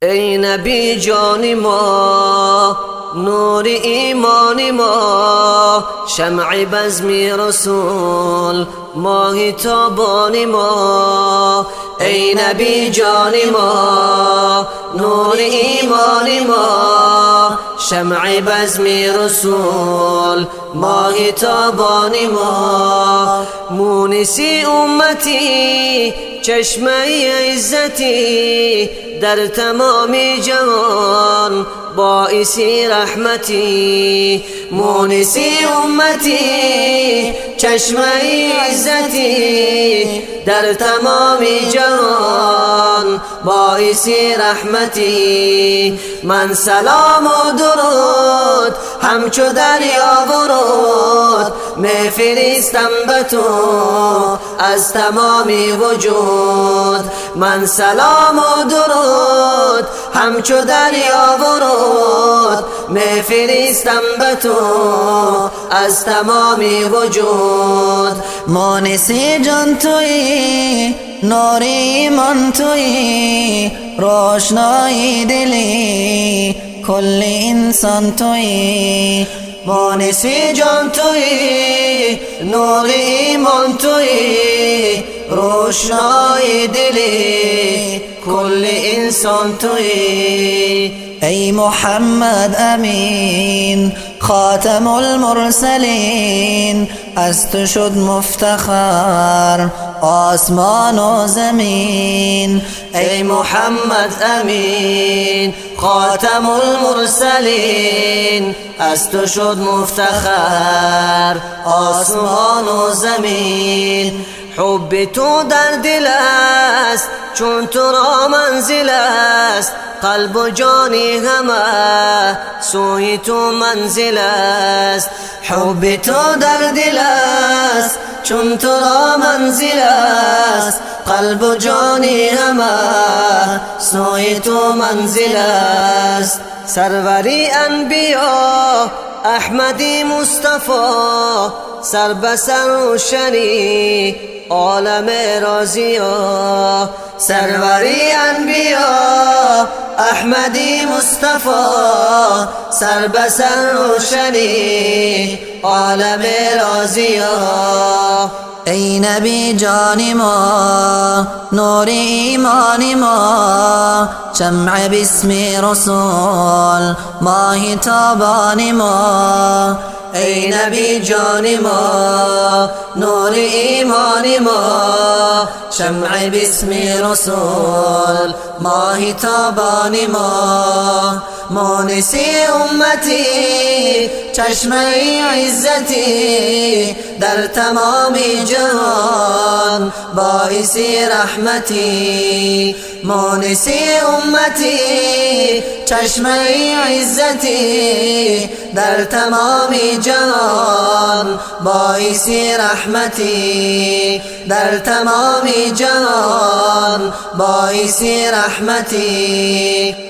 ای نبی جان ما، نور ایمان ما، شمع بزم رسول، ماه تابان ما. ای نبی جان ما، نور ایمان ما، شمع بزم رسول، ماه تابان ما. مونسی امتی، چشمه عزتی، در تمام جهان باعثی رحمتی. مونسی امتی، چشمه عزتی، در تمام جهان باعثی رحمتی. من سلام و درود همچو دریا ورود، میفرستم به تو از تمام وجود. من سلام و درود همچو دریا ورود، میفرستم به تو از تمام وجود. مونسی جان تویی، نور ایمان تویی، روشنایی دلی کل انسان تویی. مونسی جان تویی، نور ایمان تویی، روشنای دلی کل انسان تویی. ای محمد امین، خاتم المرسلین، از تو شد مفتخر آسمان و زمین. ای محمد امین، خاتم المرسلین، از تو شد مفتخر آسمان و زمین. حب تو در دل است چون تو را منزل است، قلب و جانی همه سوی تو منزل است. حب تو در دل است چون تو را منزل است، قلب و جانی همه سوی تو منزل است. سروری انبیا احمدی مصطفی، سر به سر روشنی عالم رازیا. سروری انبیا احمدی مصطفی، سر به سر روشنی عالم رازیا. ای نبی جان ما، نور ایمان ما، شمع باسم رسول، ماه تابان ما. ای نبی جان ما، نور ایمان ما، شمع باسم رسول، ماه تابان ما. مونسی امتی، چشمه عزتی، در تمام جهان باعثی رحمتی. مونسی امتی، چشمه عزتی، در تمام جهان باعثی رحمتی. در تمام جهان باعثی رحمتی.